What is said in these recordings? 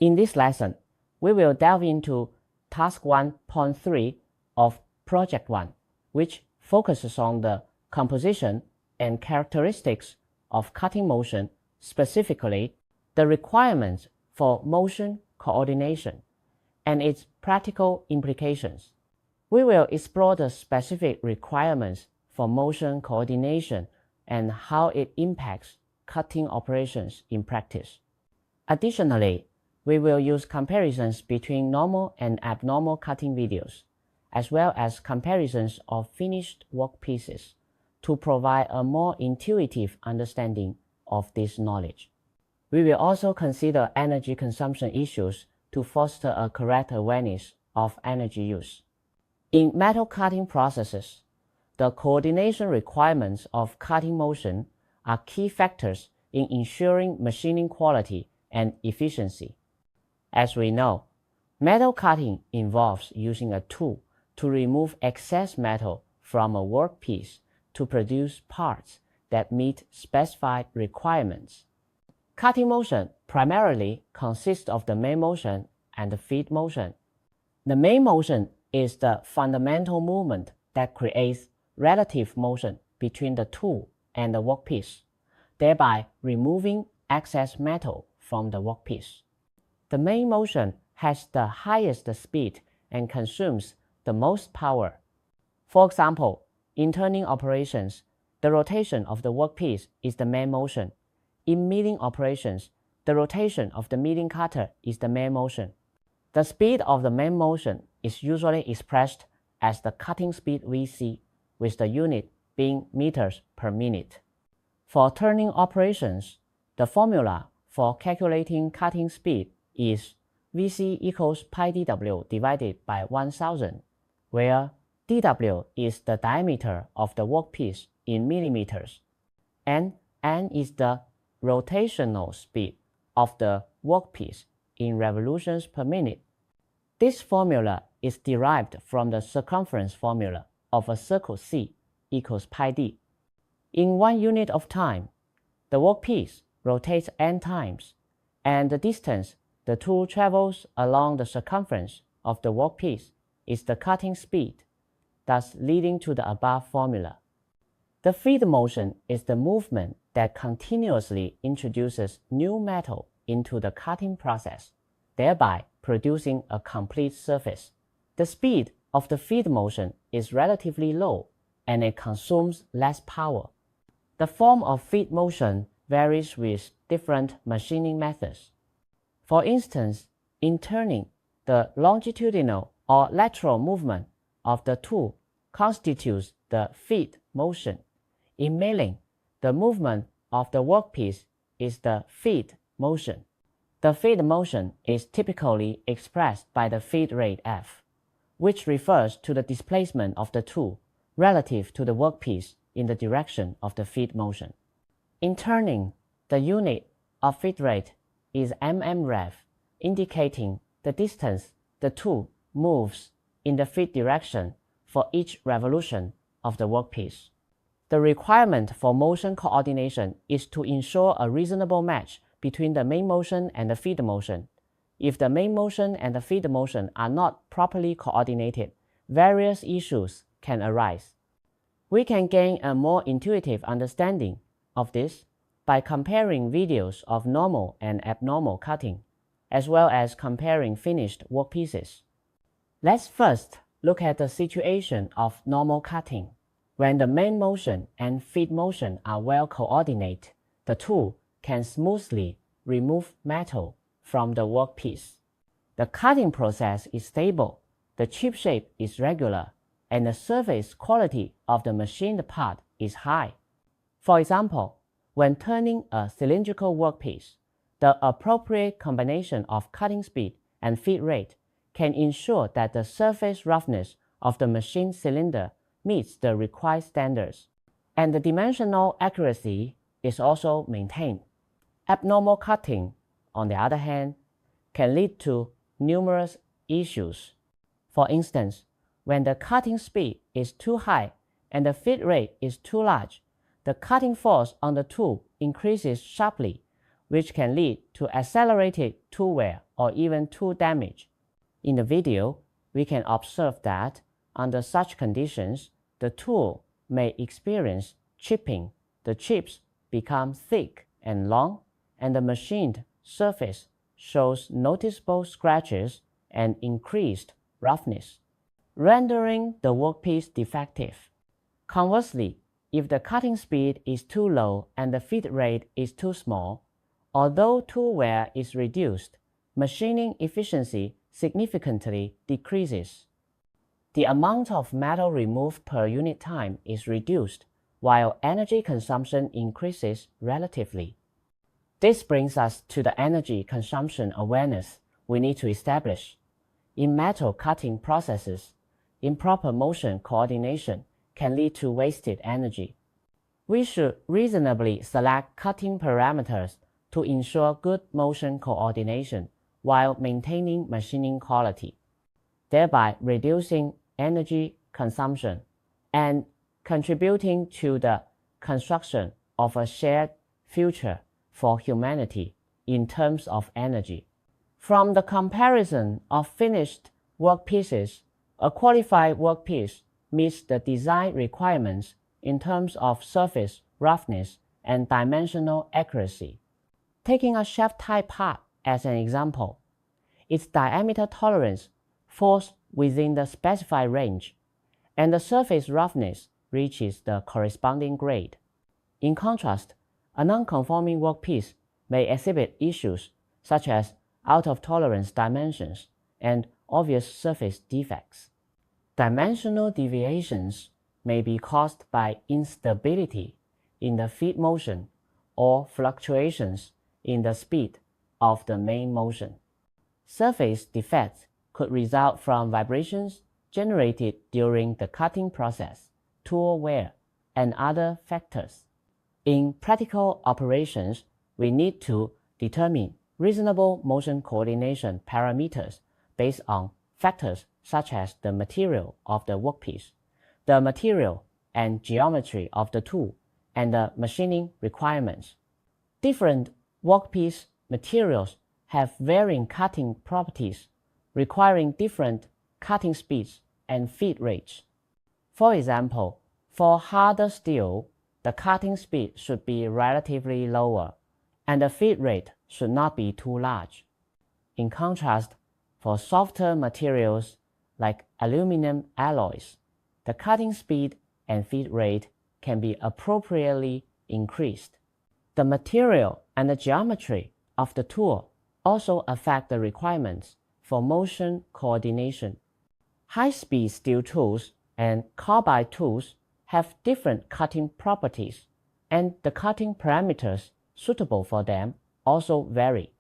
In this lesson, we will delve into Task 1.3 of Project 1, which focuses on the composition and characteristics of cutting motion, specifically the requirements for motion coordination and its practical implications. We will explore the specific requirements for motion coordination and how it impacts cutting operations in practice. Additionally, we will use comparisons between normal and abnormal cutting videos, as well as comparisons of finished workpieces to provide a more intuitive understanding of this knowledge. We will also consider energy consumption issues to foster a correct awareness of energy use. In metal cutting processes, the coordination requirements of cutting motion are key factors in ensuring machining quality and efficiency. As we know, metal cutting involves using a tool to remove excess metal from a workpiece to produce parts that meet specified requirements. Cutting motion primarily consists of the main motion and the feed motion. The main motion is the fundamental movement that creates relative motion between the tool and the workpiece, thereby removing excess metal from the workpiece. The main motion has the highest speed and consumes the most power. For example, in turning operations, the rotation of the workpiece is the main motion. In milling operations, the rotation of the milling cutter is the main motion. The speed of the main motion is usually expressed as the cutting speed Vc, with the unit being meters per minute. For turning operations, the formula for calculating cutting speed is Vc equals pi dw divided by 1000, where dw is the diameter of the workpiece in millimeters, and n is the rotational speed of the workpiece in revolutions per minute. This formula is derived from the circumference formula of a circle C equals pi d. In 1 unit of time, the workpiece rotates n times, and the distance the tool travels along the circumference of the workpiece is the cutting speed, thus leading to the above formula. The feed motion is the movement that continuously introduces new metal into the cutting process, thereby producing a complete surface. The speed of the feed motion is relatively low, and it consumes less power. The form of feed motion varies with different machining methods. For instance, in turning, the longitudinal or lateral movement of the tool constitutes the feed motion. In milling, the movement of the workpiece is the feed motion. The feed motion is typically expressed by the feed rate F, which refers to the displacement of the tool relative to the workpiece in the direction of the feed motion. In turning, the unit of feed rate is mmRev, indicating the distance the tool moves in the feed direction for each revolution of the workpiece. The requirement for motion coordination is to ensure a reasonable match between the main motion and the feed motion. If the main motion and the feed motion are not properly coordinated, various issues can arise. We can gain a more intuitive understanding of this by comparing videos of normal and abnormal cutting, as well as comparing finished workpieces. Let's first look at the situation of normal cutting. When the main motion and feed motion are well coordinated, the tool can smoothly remove metal from the workpiece. The cutting process is stable, the chip shape is regular, and the surface quality of the machined part is high. For example, when turning a cylindrical workpiece, the appropriate combination of cutting speed and feed rate can ensure that the surface roughness of the machined cylinder meets the required standards, and the dimensional accuracy is also maintained. Abnormal cutting, on the other hand, can lead to numerous issues. For instance, when the cutting speed is too high and the feed rate is too large, the cutting force on the tool increases sharply, which can lead to accelerated tool wear or even tool damage. In the video, we can observe that under such conditions, the tool may experience chipping. The chips become thick and long, and the machined surface shows noticeable scratches and increased roughness, rendering the workpiece defective. Conversely, if the cutting speed is too low and the feed rate is too small, although tool wear is reduced, machining efficiency significantly decreases. The amount of metal removed per unit time is reduced, while energy consumption increases relatively. This brings us to the energy consumption awareness we need to establish. In metal cutting processes, improper motion coordination can lead to wasted energy. We should reasonably select cutting parameters to ensure good motion coordination while maintaining machining quality, thereby reducing energy consumption and contributing to the construction of a shared future for humanity in terms of energy. From the comparison of finished workpieces, a qualified workpiece meets the design requirements in terms of surface roughness and dimensional accuracy. Taking a shaft-type part as an example, its diameter tolerance falls within the specified range, and the surface roughness reaches the corresponding grade. In contrast, a non-conforming workpiece may exhibit issues such as out-of-tolerance dimensions and obvious surface defects. Dimensional deviations may be caused by instability in the feed motion or fluctuations in the speed of the main motion. Surface defects could result from vibrations generated during the cutting process, tool wear, and other factors. In practical operations, we need to determine reasonable motion coordination parameters based on factors such as the material of the workpiece, the material and geometry of the tool, and the machining requirements. Different workpiece materials have varying cutting properties, requiring different cutting speeds and feed rates. For example, for harder steel, the cutting speed should be relatively lower, and the feed rate should not be too large. In contrast, for softer materials like aluminum alloys, the cutting speed and feed rate can be appropriately increased. The material and the geometry of the tool also affect the requirements for motion coordination. High-speed steel tools and carbide tools have different cutting properties, and the cutting parameters suitable for them also vary.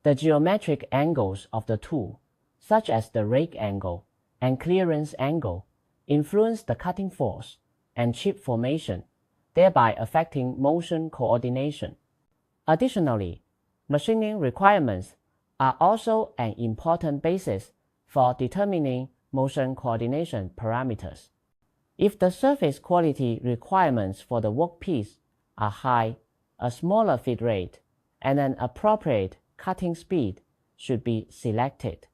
The geometric angles of the tool, such as the rake angle and clearance angle, influence the cutting force and chip formation, thereby affecting motion coordination. Additionally, machining requirements are also an important basis for determining motion coordination parameters. If the surface quality requirements for the workpiece are high, a smaller feed rate and an appropriate cutting speed should be selected.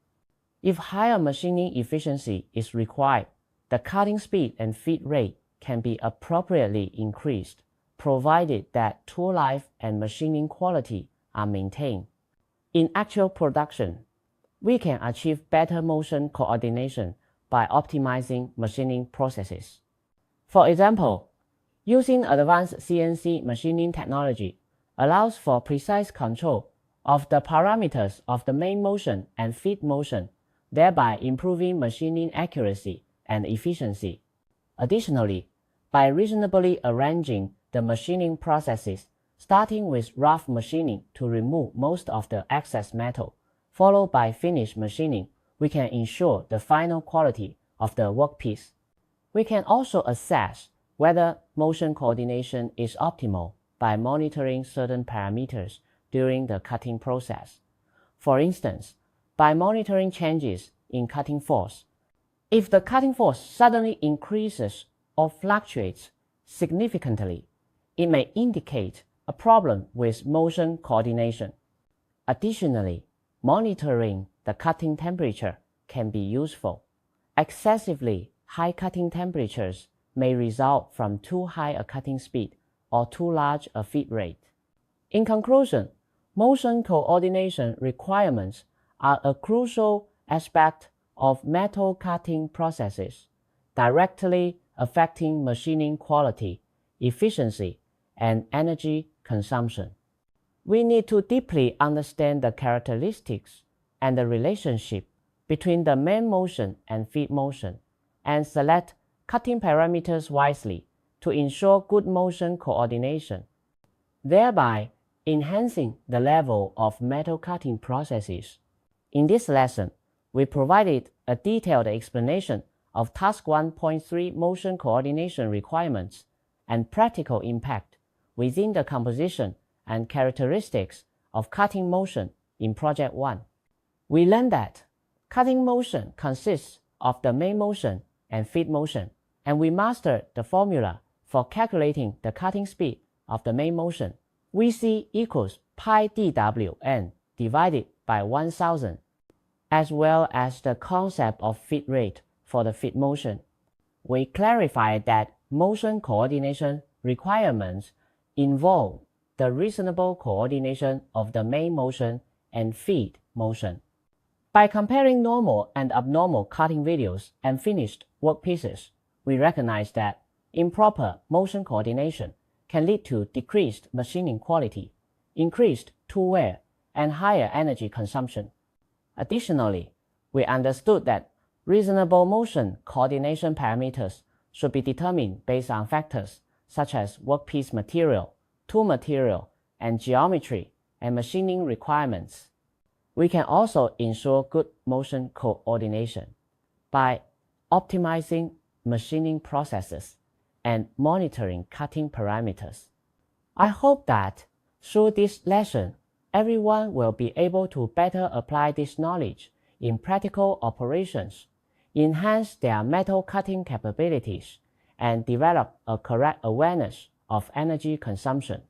If higher machining efficiency is required, the cutting speed and feed rate can be appropriately increased, provided that tool life and machining quality are maintained. In actual production, we can achieve better motion coordination by optimizing machining processes. For example, using advanced CNC machining technology allows for precise control of the parameters of the main motion and feed motion, thereby improving machining accuracy and efficiency. Additionally, by reasonably arranging the machining processes, starting with rough machining to remove most of the excess metal, followed by finish machining, we can ensure the final quality of the workpiece. We can also assess whether motion coordination is optimal by monitoring certain parameters during the cutting process. For instance, by monitoring changes in cutting force. If the cutting force suddenly increases or fluctuates significantly, it may indicate a problem with motion coordination. Additionally, monitoring the cutting temperature can be useful. Excessively high cutting temperatures may result from too high a cutting speed or too large a feed rate. In conclusion, motion coordination requirements are a crucial aspect of metal cutting processes, directly affecting machining quality, efficiency, and energy consumption. We need to deeply understand the characteristics and the relationship between the main motion and feed motion, and select cutting parameters wisely to ensure good motion coordination, thereby enhancing the level of metal cutting processes. In this lesson, we provided a detailed explanation of Task 1.3 motion coordination requirements and practical impact within the composition and characteristics of cutting motion in Project 1. We learned that cutting motion consists of the main motion and feed motion, and we mastered the formula for calculating the cutting speed of the main motion. Vc equals pi dWn divided by 1000, as well as the concept of feed rate for the feed motion. We clarified that motion coordination requirements involve the reasonable coordination of the main motion and feed motion. By comparing normal and abnormal cutting videos and finished workpieces, we recognize that improper motion coordination can lead to decreased machining quality, increased tool wear, and higher energy consumption. Additionally, we understood that reasonable motion coordination parameters should be determined based on factors such as workpiece material, tool material, and geometry and machining requirements. We can also ensure good motion coordination by optimizing machining processes and monitoring cutting parameters. I hope that through this lesson, everyone will be able to better apply this knowledge in practical operations, enhance their metal cutting capabilities, and develop a correct awareness of energy consumption.